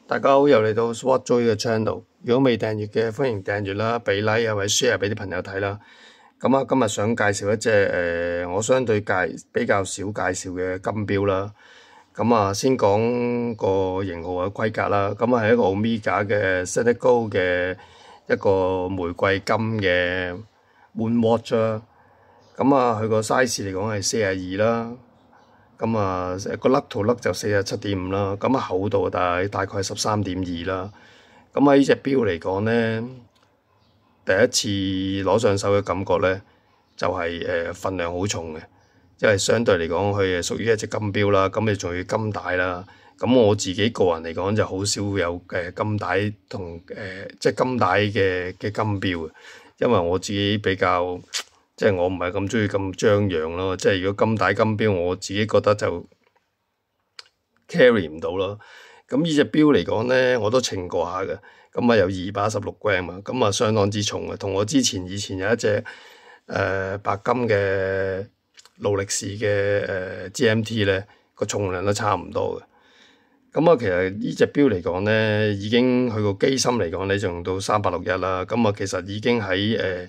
大家好，又嚟到 Sword Joy 嘅 channel。如果未訂閱嘅，歡迎訂閱啦，俾 like 啊，或者 share 俾啲朋友睇啦。咁啊，今日想介紹一隻我相對比較少介紹嘅金錶啦。咁啊，先講個型號嘅規格啦。咁啊，係一個 Omega 嘅 Seiko 嘅一個玫瑰金嘅 Moon Watch 啦。咁啊，佢個 size 嚟講係42啦。咁啊，個粒同粒就47.5啦，咁啊厚度大概係13.2啦。咁喺呢隻錶嚟講咧，第一次攞上手嘅感覺咧，就係份量好重嘅，因為相對嚟講佢係屬於一隻金錶啦，咁你仲要金帶啦。咁我自己個人嚟講就好少有金帶同即係金帶嘅金錶嘅，因為我自己比較。即係我唔係咁鍾意咁張揚咯，即係如果金帶金錶，我自己覺得就 carry 唔到咯。咁呢隻錶嚟講咧，我都稱過下嘅，咁啊有216g啊，咁啊相當之重嘅，同我以前有一隻白金嘅勞力士嘅GMT 咧個重量都差唔多嘅。咁啊，其實呢隻錶嚟講咧，已經佢個機芯嚟講咧，就用到3861啦。咁啊，其實已經喺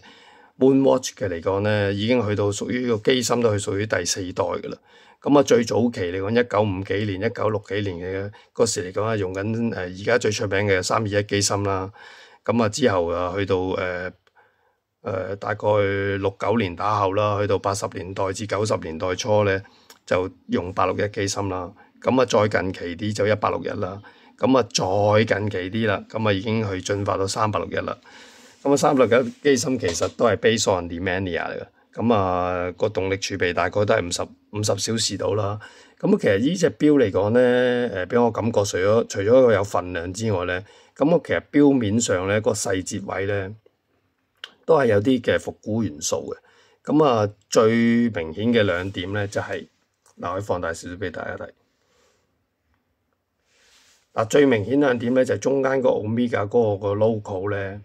Moon Watch 嘅嚟講咧，已經去到屬於個機芯都係屬於第4代嘅啦。咁啊，最早期嚟講，1950幾年、1960幾年嘅嗰時嚟講係用緊而家最出名嘅321機芯啦。咁啊，之後啊去到大概69年打後啦，去到80年代至90年代初咧，就用861機芯啦。咁啊，再近期啲就161啦。咁啊，再近期啲啦，咁啊已經去進化到361啦。咁啊，361機芯其實都係 based on Demand 嚟嘅，咁啊個動力儲備大概都係50小時到啦。咁其實呢隻錶嚟講咧，俾我感覺除咗有份量之外咧，咁我其實錶面上咧個細節位咧都係有啲嘅復古元素嘅。咁啊，最明顯嘅兩點咧就係嗱，可以放大少少俾大家睇。嗱，最明顯兩點咧就係中間個 Omega 嗰個 logo 咧。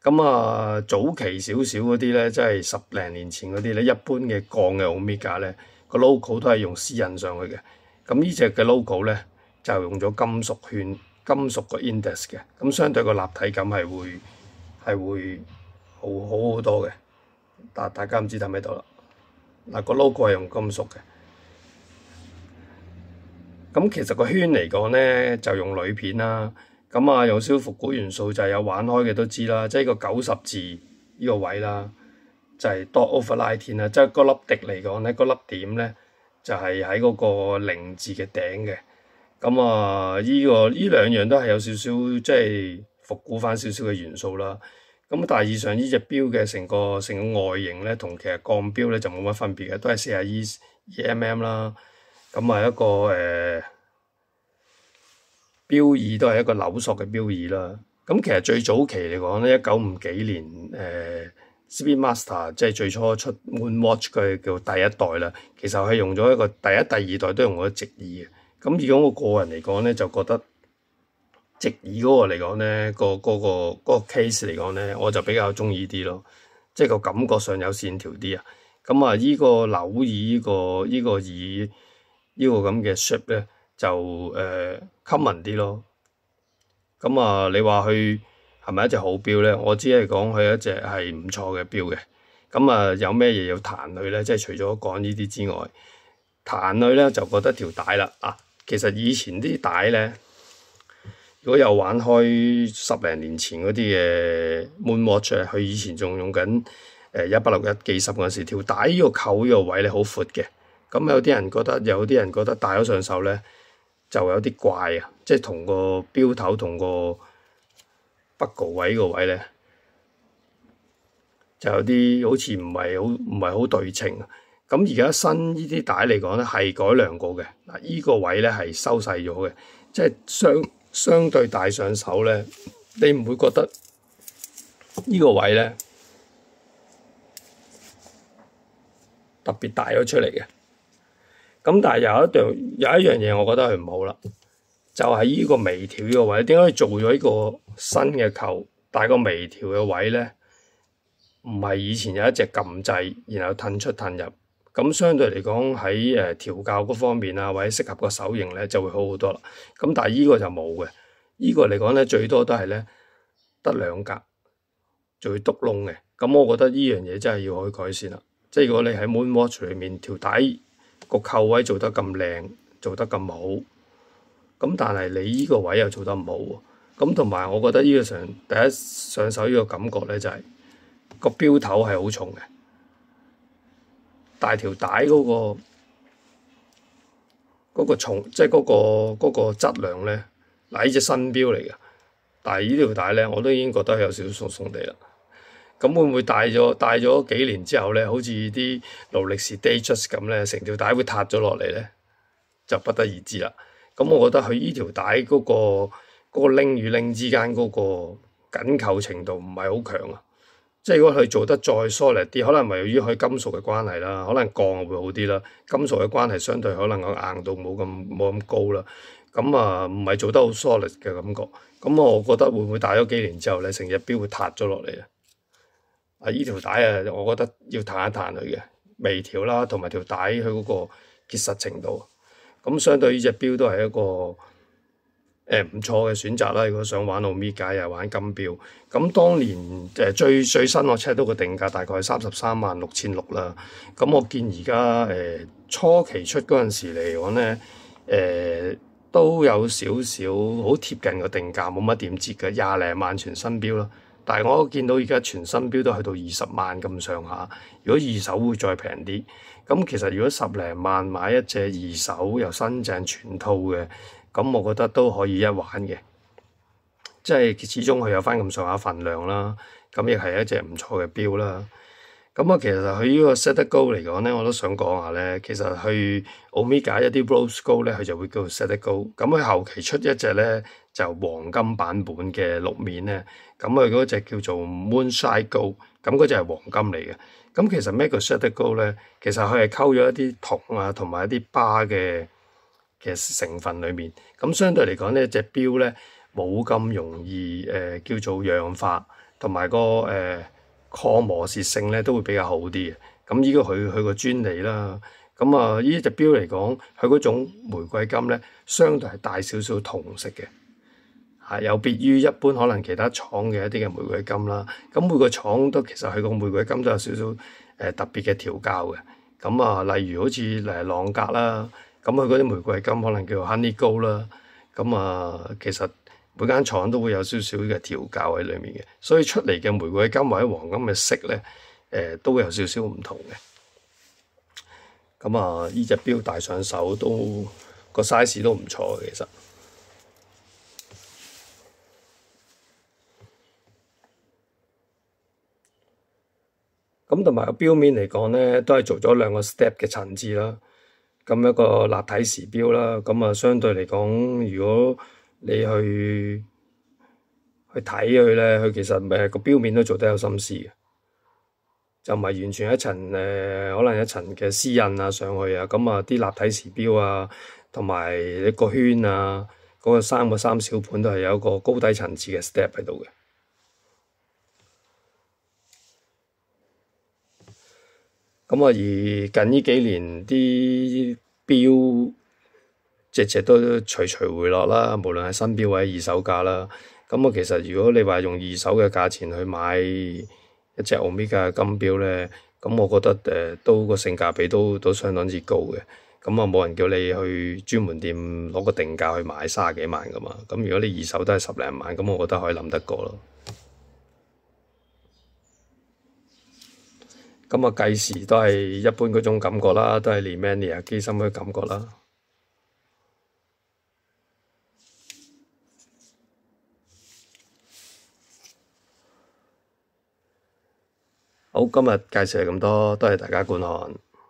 咁啊，早期少少嗰啲咧，即係10零年前嗰啲咧，一般嘅鋼嘅 Omega 咧，個 logo 都係用絲印上去嘅。咁呢隻嘅 logo 咧，就用咗金屬圈、金屬個 index 嘅，咁相對個立體感係會好多嘅。但大家唔知睇唔睇到啦？嗱，個 logo 係用金屬嘅。咁其實個圈嚟講咧，就用鋁片啦。咁啊，有少少復古元素就係有玩開嘅都知啦，即係個90字呢個位啦，就係 dot overlighting 啦，即係嗰粒滴嚟講咧，嗰粒點咧就係喺嗰個零字嘅頂嘅。咁啊，呢兩樣都係有少少即係復古翻少少嘅元素啦。咁大致上呢隻錶嘅成個外形咧，同其實鋼錶咧就冇乜分別嘅，都係42mm啦。咁啊一個錶耳都係一個扭索嘅錶耳啦。咁其實最早期嚟講咧，1950幾年Speedmaster 即係最初出 Moon Watch 嘅叫第一代啦。其實係用咗一個第一、第二代都用咗直耳嘅。咁如果我個人嚟講咧，就覺得直耳嗰個嚟講咧，嗰個 case 嚟講咧，我就比較中意啲咯。即係個感覺上有線條啲啊。咁啊，依個扭耳依個耳呢個咁嘅 shape 咧，就common 啲咯。咁啊，你話佢係咪一隻好錶咧？我只係講佢一隻係唔錯嘅錶嘅。咁啊，有咩嘢要彈佢咧？即係除咗講呢啲之外，彈佢咧就覺得條帶啦。其實以前啲帶咧，如果有玩開10零年前嗰啲嘅 Moon Watch，佢以前仲用緊161機芯嗰時，條帶呢個扣呢個位咧好闊嘅。咁有啲人覺得戴咗上手咧就有啲怪啊，即係同個錶頭同個 buckle 位個位咧就有啲好似唔係好對稱。咁而家新呢啲帶嚟講咧係改良過嘅。嗱，依個位咧係收細咗嘅，即係相對戴上手咧，你唔會覺得呢個位咧特別大咗出嚟嘅。咁但係有一樣嘢，我覺得佢唔好啦，就係呢個微調呢個位，點解做咗呢個新嘅扣，但係個微調嘅位咧，唔係以前有一隻撳掣，然後褪出褪入，咁相對嚟講喺調校嗰方面啊，或者適合個手型咧就會好好多啦。咁但係呢個就冇嘅，呢個嚟講咧，最多都係咧得2格，仲要篤窿嘅。咁我覺得呢樣嘢真係要可以改善啦。即係如果你喺 Moonwatch 裏面條帶個扣位做得咁靚，做得咁好，咁但係你呢個位又做得唔好喎。咁同埋我覺得呢個第一上手呢個感覺咧就係個錶頭係好重嘅，但係條帶嗰個重，即係嗰個質量咧，嗱呢隻新錶嚟嘅，但係呢條帶咧我都已經覺得有少少鬆鬆地啦。咁會唔會戴咗幾年之後咧，好似啲勞力士 Datejust 咁咧，成條帶會塌咗落嚟咧，就不得而知啦。咁我覺得佢呢條帶嗰個拎與拎之間嗰個緊扣程度唔係好強啊。即係如果佢做得再 solid 啲，可能係由於佢金屬嘅關係啦，可能鋼會好啲啦。金屬嘅關係相對可能個硬度冇咁高啦。咁啊，唔係做得好 solid 嘅感覺。咁我覺得會唔會戴咗幾年之後咧，成隻錶會塌咗落嚟啊？呢條帶啊，我覺得要彈一彈佢嘅微調啦，同埋條帶佢嗰個結實程度。咁相對呢隻錶都係一個唔錯嘅選擇啦。如果想玩 Omega 又玩金錶，咁當年最新我 check 到個定價大概係336600啦。咁我見而家初期出嗰陣時嚟講咧，都有少少好貼近個定價，冇乜點折嘅20零萬全新錶咯。但係我見到而家全新錶都去到20萬咁上下，如果二手會再平啲。咁其實如果10零萬買一隻二手又新淨全套嘅，咁我覺得都可以一玩嘅。即係始終佢有翻咁上下份量啦，咁亦係一隻唔錯嘅錶啦。咁啊，其實佢呢個 Set It Go 嚟講咧，我都想講下咧，其實去 Omega 一啲 Rose Gold 咧，佢就會叫做 Set It Go。咁佢後期出一隻咧就黃金版本嘅鹿面咧，咁佢嗰隻叫做 Moonshine Gold，咁嗰隻係黃金嚟嘅。咁其實咩叫 Set It Go 咧？其實佢係溝咗一啲銅啊，同埋一啲巴嘅成分裡面。咁相對嚟講呢隻錶咧冇咁容易叫做氧化，同埋個抗磨蝕性咧都會比較好啲嘅。咁呢個佢個專利啦。咁啊，呢隻錶嚟講，佢嗰種玫瑰金咧，相對係帶少少銅色嘅，係有別於一般可能其他廠嘅一啲嘅玫瑰金啦。咁每個廠都其實佢個玫瑰金都有少少特別嘅調校嘅。咁啊，例如好似朗格啦，咁佢嗰啲玫瑰金可能叫做 Honey Gold 啦。咁啊，其實每間廠都會有少少嘅調校喺裡面嘅，所以出嚟嘅玫瑰金或者黃金嘅色咧，都會有少少唔同嘅。咁啊，呢隻錶戴上手都個 size 都唔錯嘅，其實。咁同埋個錶面嚟講咧，都係做咗2個 step 嘅層次啦。咁一個立體時錶啦，咁啊相對嚟講，如果你去睇佢咧，佢其實個錶面都做得有心思嘅，就唔係完全一層可能一層嘅絲印啊上去啊。咁啊啲立體時錶啊，同埋一個圈啊，嗰個3個3小盤都係有一個高低層次嘅 step 喺度嘅。咁啊，而近呢幾年啲錶隻都徐徐回落啦，無論係新錶或者二手價啦。咁啊，其實如果你話用二手嘅價錢去買一隻 Omega 嘅金錶咧，咁我覺得都個性價比都相當之高嘅。咁啊，冇人叫你去專門店攞個定價去買30幾萬噶嘛。咁如果你二手都係10零萬，咁我覺得可以諗得過咯。咁啊，計時都係一般嗰種感覺啦，都係 Nemania 機芯嘅感覺啦。好，今日介紹係咁多，多謝大家觀看。